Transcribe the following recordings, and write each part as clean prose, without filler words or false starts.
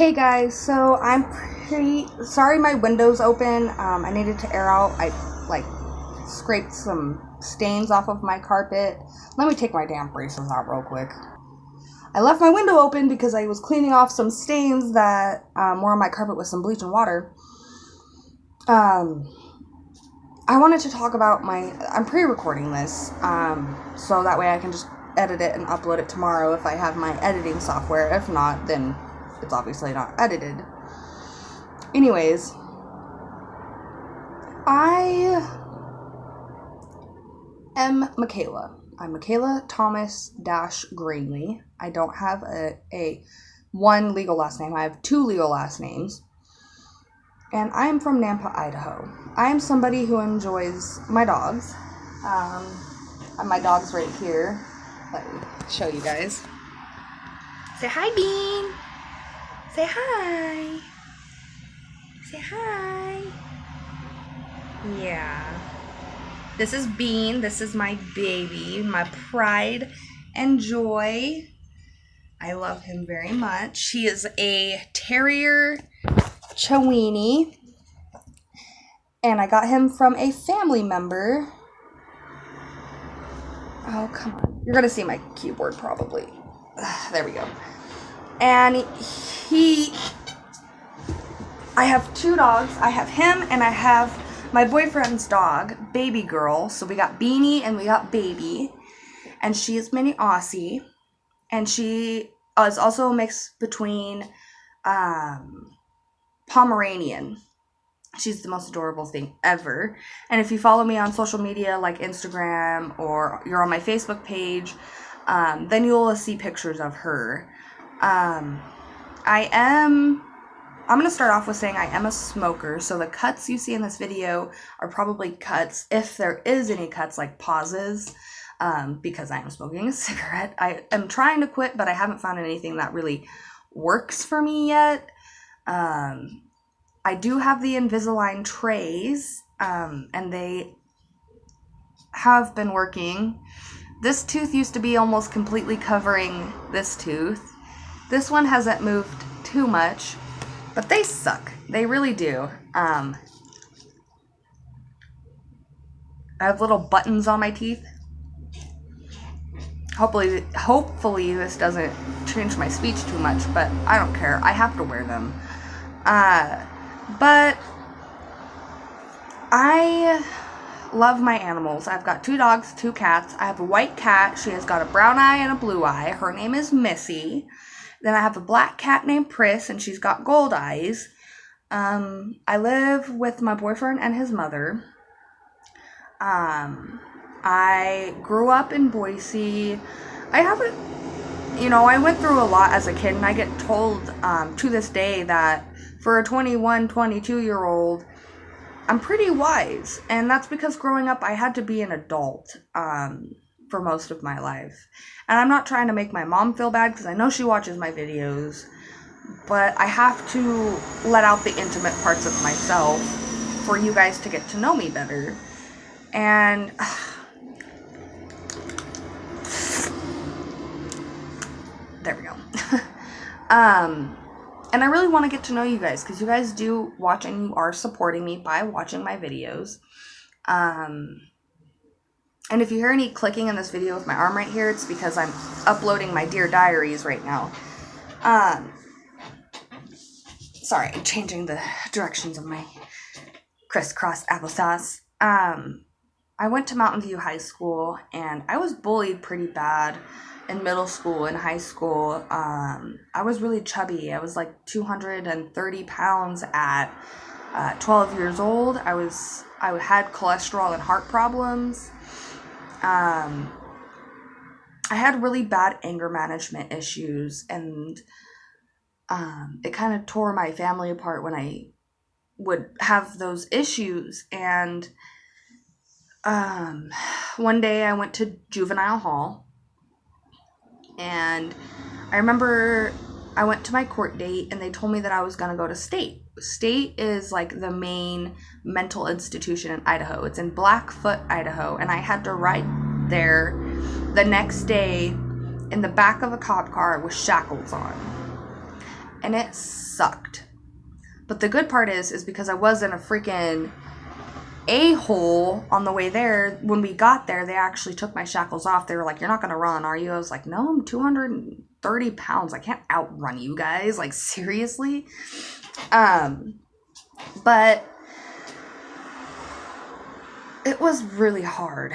Hey guys, so I'm pretty sorry my window's open. I needed to air out. I scraped some stains off of my carpet. Let me take my damn braces out real quick. I left my window open because I was cleaning off some stains that were on my carpet with some bleach and water. I wanted to talk about I'm pre-recording this, so that way I can just edit it and upload it tomorrow if I have my editing software. If not, then it's obviously not edited. Anyways, I am Michaela. I'm Michaela Thomas Granley. I don't have a one legal last name. I have two legal last names. And I'm from Nampa, Idaho. I am somebody who enjoys my dogs. My dog's right here. Let me show you guys. Say hi, Bean. Say hi. Say hi. Yeah. This is Bean. This is my baby, my pride and joy. I love him very much. He is a terrier Chiweenie, and I got him from a family member. Oh, come on. You're going to see my keyboard probably. There we go. And I have two dogs. I have him and I have my boyfriend's dog, Baby Girl. So we got Beanie and we got Baby. And she is mini Aussie. And she is also a mix between Pomeranian. She's the most adorable thing ever. And if you follow me on social media like Instagram or you're on my Facebook page, then you'll see pictures of her. I'm going to start off with saying I am a smoker, so the cuts you see in this video are probably cuts, if there is any cuts, like pauses, because I am smoking a cigarette. I am trying to quit, but I haven't found anything that really works for me yet. I do have the Invisalign trays, and they have been working. This tooth used to be almost completely covering this tooth. This one hasn't moved too much, but they suck. They really do. I have little buttons on my teeth. Hopefully this doesn't change my speech too much, but I don't care. I have to wear them. But I love my animals. I've got two dogs, two cats. I have a white cat. She has got a brown eye and a blue eye. Her name is Missy. Then I have a black cat named Pris, and she's got gold eyes. I live with my boyfriend and his mother. I grew up in Boise. I went through a lot as a kid, and I get told to this day that for a 21, 22-year-old, I'm pretty wise. And that's because growing up, I had to be an adult for most of my life. And I'm not trying to make my mom feel bad, because I know she watches my videos. But I have to let out the intimate parts of myself for you guys to get to know me better. And there we go. And I really want to get to know you guys, because you guys do watch and you are supporting me by watching my videos. And if you hear any clicking in this video with my arm right here, it's because I'm uploading my Dear Diaries right now. Sorry, I'm changing the directions of my crisscross applesauce. I went to Mountain View High School, and I was bullied pretty bad in middle school and high school. I was really chubby. I was like 230 pounds at 12 years old. I had cholesterol and heart problems. I had really bad anger management issues, and it kind of tore my family apart when I would have those issues. And one day I went to juvenile hall, and I remember I went to my court date, and they told me that I was going to go to state. State is like the main mental institution in Idaho. It's in Blackfoot, Idaho, and I had to ride there the next day in the back of a cop car with shackles on. And it sucked. But the good part is because I wasn't a freaking a-hole on the way there, when we got there, they actually took my shackles off. They were like, "You're not going to run, are you?" I was like, "No, I'm 230 pounds. I can't outrun you guys. Like, seriously?" But it was really hard.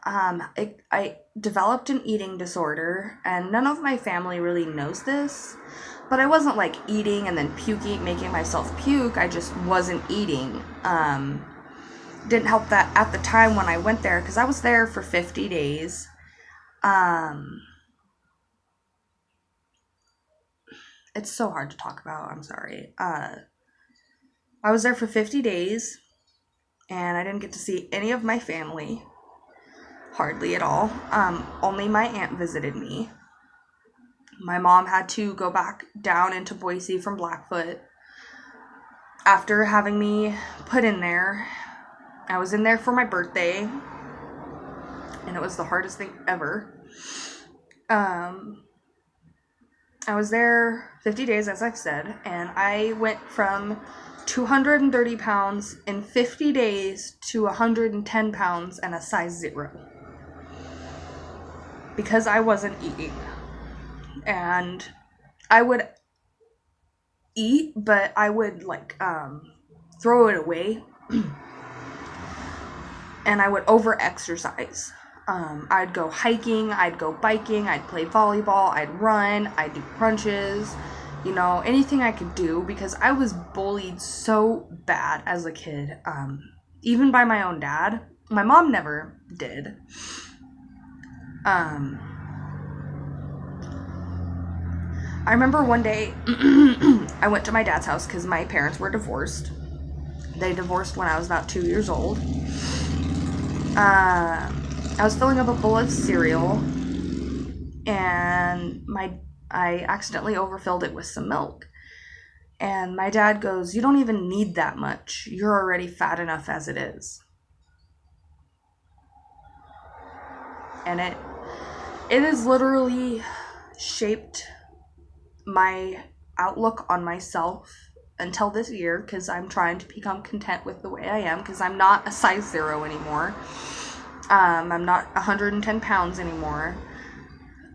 I developed an eating disorder, and none of my family really knows this, but I wasn't like eating and then puking, making myself puke. I just wasn't eating. Didn't help that at the time when I went there, because I was there for 50 days. It's so hard to talk about. I'm sorry. I was there for 50 days, and I didn't get to see any of my family. Hardly at all. Only my aunt visited me. My mom had to go back down into Boise from Blackfoot after having me put in there. I was in there for my birthday, and it was the hardest thing ever. I was there 50 days, as I've said, and I went from 230 pounds in 50 days to 110 pounds and a size 0. Because I wasn't eating. And I would eat, but I would like throw it away. And I would over exercise. I'd go hiking, I'd go biking, I'd play volleyball, I'd run, I'd do crunches, anything I could do, because I was bullied so bad as a kid, even by my own dad. My mom never did. I remember one day I went to my dad's house because my parents were divorced. They divorced when I was about 2 years old. I was filling up a bowl of cereal, and I accidentally overfilled it with some milk. And my dad goes, "You don't even need that much. You're already fat enough as it is." And it has literally shaped my outlook on myself until this year, because I'm trying to become content with the way I am, because I'm not a size 0 anymore. I'm not 110 pounds anymore.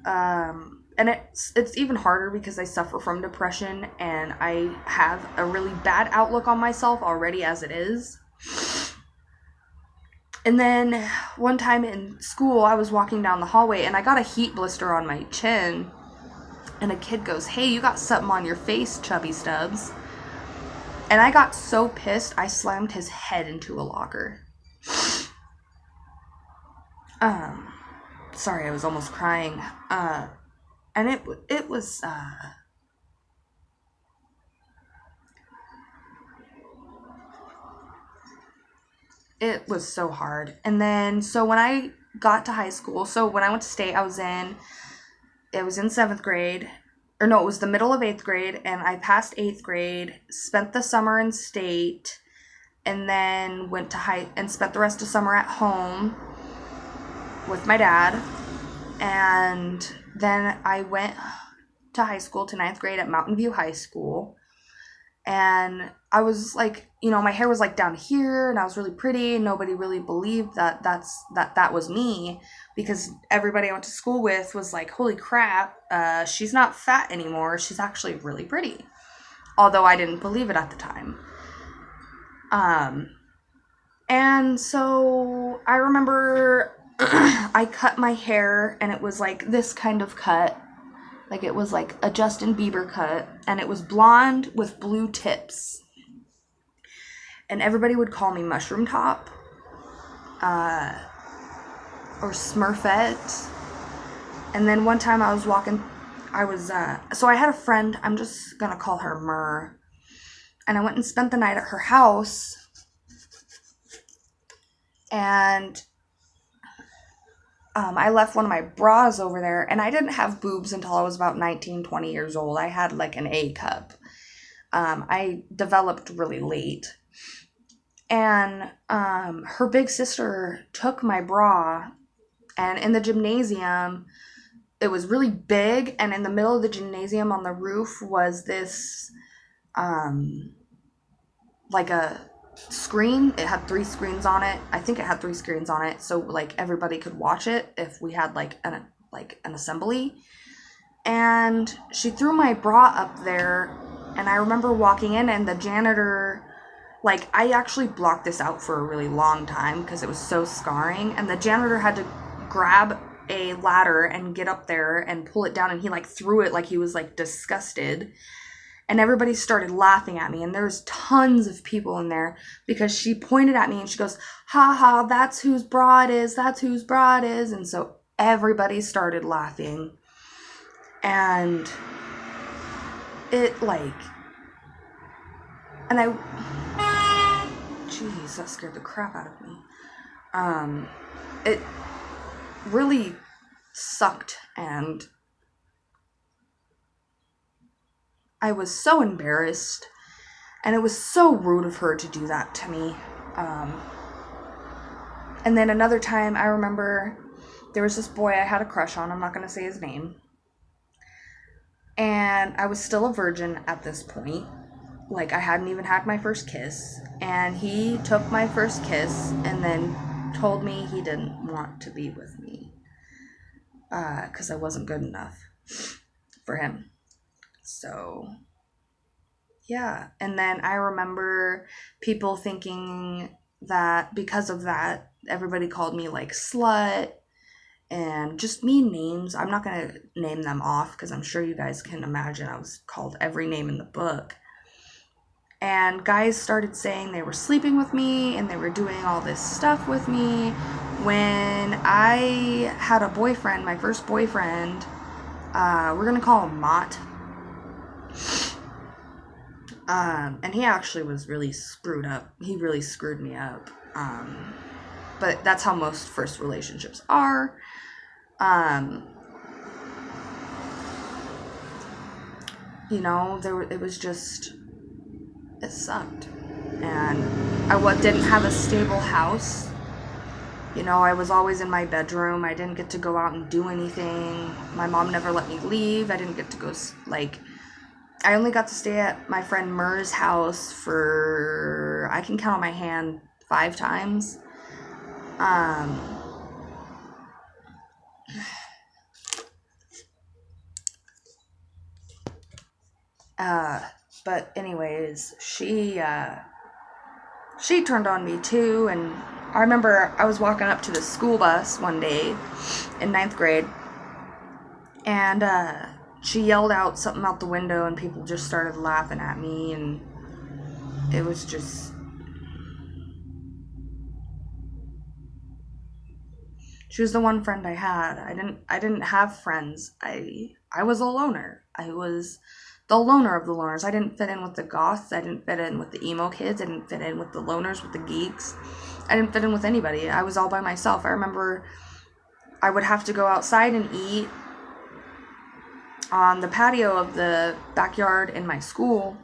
And it's even harder because I suffer from depression, and I have a really bad outlook on myself already as it is. And then one time in school, I was walking down the hallway, and I got a heat blister on my chin. And a kid goes, "Hey, you got something on your face, Chubby Stubbs." And I got so pissed, I slammed his head into a locker. Sorry, I was almost crying. And it was, it was so hard. And then, so when I got to high school, so when I went to state, it was in 7th grade, or no, it was the middle of 8th grade, and I passed 8th grade, spent the summer in state, and then went to and spent the rest of summer at home with my dad. And then I went to high school, to 9th grade at Mountain View High School. And I was like, my hair was like down here, and I was really pretty, and nobody really believed that was me, because everybody I went to school with was like, "Holy crap, she's not fat anymore, she's actually really pretty." Although I didn't believe it at the time. And so I remember I cut my hair, and it was like this kind of cut. Like, it was like a Justin Bieber cut, and it was blonde with blue tips. And everybody would call me Mushroom Top, or Smurfette. And then one time I was walking, so I had a friend, I'm just gonna call her Myrrh, and I went and spent the night at her house, and I left one of my bras over there, and I didn't have boobs until I was about 19, 20 years old. I had like an A cup. I developed really late. And her big sister took my bra, and in the gymnasium, it was really big, and in the middle of the gymnasium on the roof was this like a screen. It had 3 screens on it. I think it had 3 screens on it, so like everybody could watch it if we had like an assembly. And she threw my bra up there, and I remember walking in, and the janitor, like, I actually blocked this out for a really long time because it was so scarring, and the janitor had to grab a ladder and get up there and pull it down, and he like threw it like he was like disgusted. And everybody started laughing at me, and there was tons of people in there because she pointed at me and she goes, ha ha, that's whose bra it is, that's whose bra it is. And so everybody started laughing, and it like, and jeez, that scared the crap out of me. It really sucked, and I was so embarrassed, and it was so rude of her to do that to me. And then another time, I remember there was this boy I had a crush on. I'm not going to say his name. And I was still a virgin at this point. Like, I hadn't even had my first kiss. And he took my first kiss and then told me he didn't want to be with me. Because I wasn't good enough for him. So, yeah. And then I remember people thinking that because of that, everybody called me like slut and just mean names. I'm not going to name them off because I'm sure you guys can imagine I was called every name in the book. And guys started saying they were sleeping with me and they were doing all this stuff with me. When I had a boyfriend, my first boyfriend, we're going to call him Mott. And he actually was really screwed up. He really screwed me up. But that's how most first relationships are. You know, it was just, it sucked. And I didn't have a stable house. You know, I was always in my bedroom. I didn't get to go out and do anything. My mom never let me leave. I didn't get to go, like, I only got to stay at my friend Murr's house for, I can count on my hand, 5 times. But anyways, she turned on me too, and I remember I was walking up to the school bus one day in 9th grade, and she yelled out something out the window, and people just started laughing at me, and it was just, she was the one friend I had. I didn't have friends. I was a loner. I was the loner of the loners. I didn't fit in with the goths. I didn't fit in with the emo kids. I didn't fit in with the loners, with the geeks. I didn't fit in with anybody. I was all by myself. I remember I would have to go outside and eat on the patio of the backyard in my school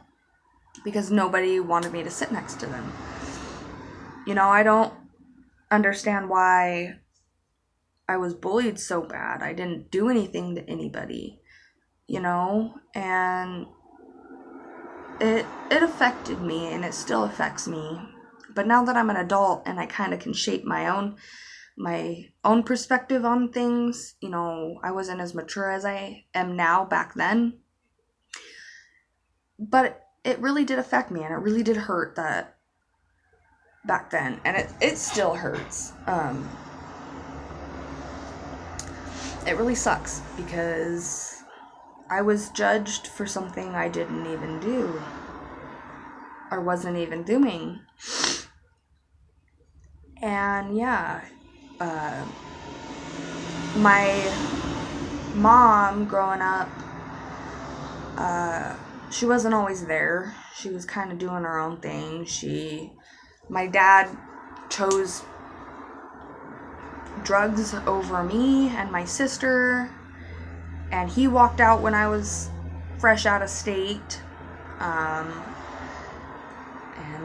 because nobody wanted me to sit next to them. You know, I don't understand why I was bullied so bad. I didn't do anything to anybody, you know, and it affected me, and it still affects me. But now that I'm an adult and I kind of can shape my own perspective on things, you know, I wasn't as mature as I am now back then. But it really did affect me, and it really did hurt that back then, and it still hurts. It really sucks because I was judged for something I didn't even do or wasn't even doing. And yeah, my mom growing up, she wasn't always there. She was kind of doing her own thing. My dad chose drugs over me and my sister, and he walked out when I was fresh out of state, and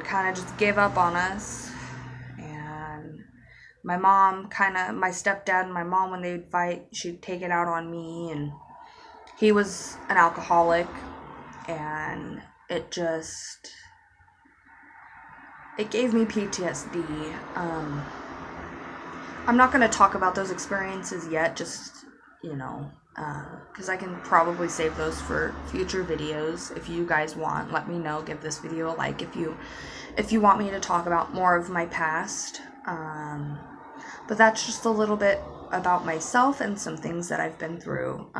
kind of just gave up on us. And my stepdad and my mom, when they would fight, she'd take it out on me, and he was an alcoholic, and it gave me PTSD. I'm not going to talk about those experiences yet, just, because I can probably save those for future videos. If you guys want, let me know. Give this video a like if you want me to talk about more of my past. But that's just a little bit about myself and some things that I've been through.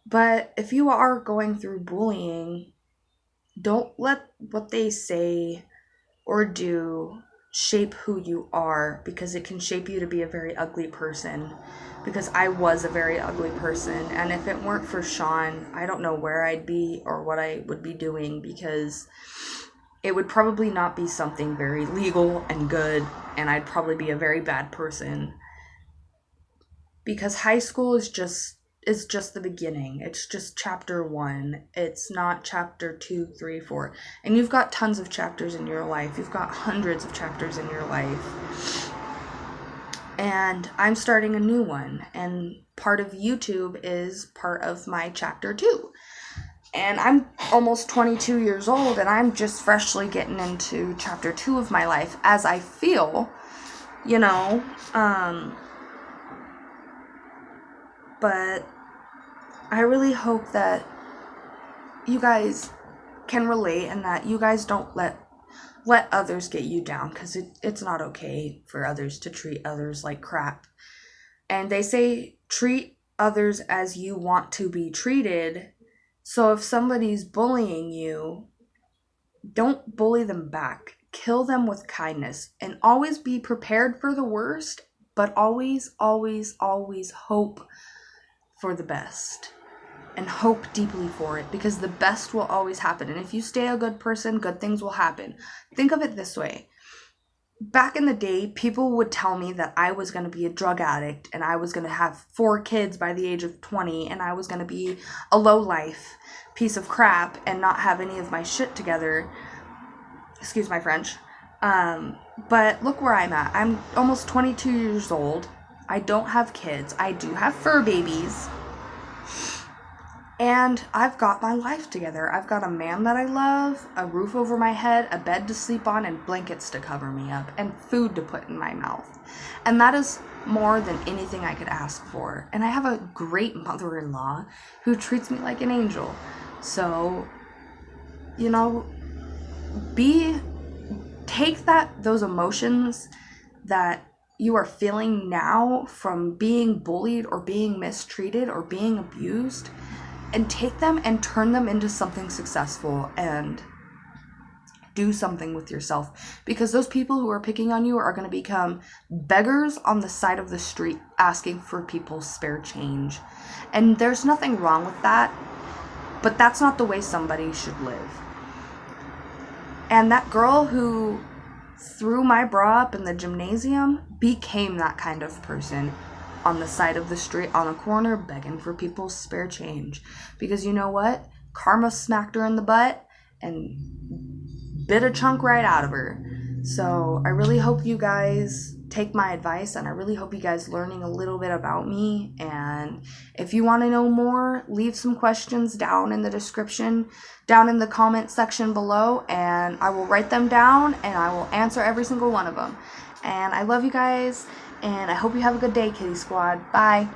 But if you are going through bullying, don't let what they say or do shape who you are, because it can shape you to be a very ugly person. Because I was a very ugly person, and if it weren't for Sean, I don't know where I'd be or what I would be doing, because it would probably not be something very legal and good, and I'd probably be a very bad person. Because high school is just the beginning. It's just chapter 1. It's not chapter 2, 3, 4. And you've got tons of chapters in your life. You've got hundreds of chapters in your life. And I'm starting a new one. And part of YouTube is part of my chapter 2. And I'm almost 22 years old, and I'm just freshly getting into chapter 2 of my life as I feel, but I really hope that you guys can relate, and that you guys don't let others get you down, because it's not okay for others to treat others like crap. And they say treat others as you want to be treated. So if somebody's bullying you, don't bully them back. Kill them with kindness, and always be prepared for the worst, but always, always, always hope for the best. And hope deeply for it, because the best will always happen. And if you stay a good person, good things will happen. Think of it this way. Back in the day, people would tell me that I was going to be a drug addict, and I was going to have 4 kids by the age of 20, and I was going to be a lowlife piece of crap and not have any of my shit together. Excuse my French. But look where I'm at. I'm almost 22 years old. I don't have kids. I do have fur babies. And I've got my life together. I've got a man that I love, a roof over my head, a bed to sleep on, and blankets to cover me up, and food to put in my mouth. And that is more than anything I could ask for. And I have a great mother-in-law who treats me like an angel. So, take those emotions that you are feeling now from being bullied or being mistreated or being abused, and take them and turn them into something successful, and do something with yourself. Because those people who are picking on you are going to become beggars on the side of the street asking for people's spare change. And there's nothing wrong with that, but that's not the way somebody should live. And that girl who threw my bra up in the gymnasium became that kind of person on the side of the street, on a corner, begging for people's spare change. Because you know what? Karma smacked her in the butt and bit a chunk right out of her. So I really hope you guys take my advice, and I really hope you guys learning a little bit about me. And if you want to know more, leave some questions down in the description, down in the comment section below, and I will write them down and I will answer every single one of them. And I love you guys, and I hope you have a good day, Kitty Squad. Bye.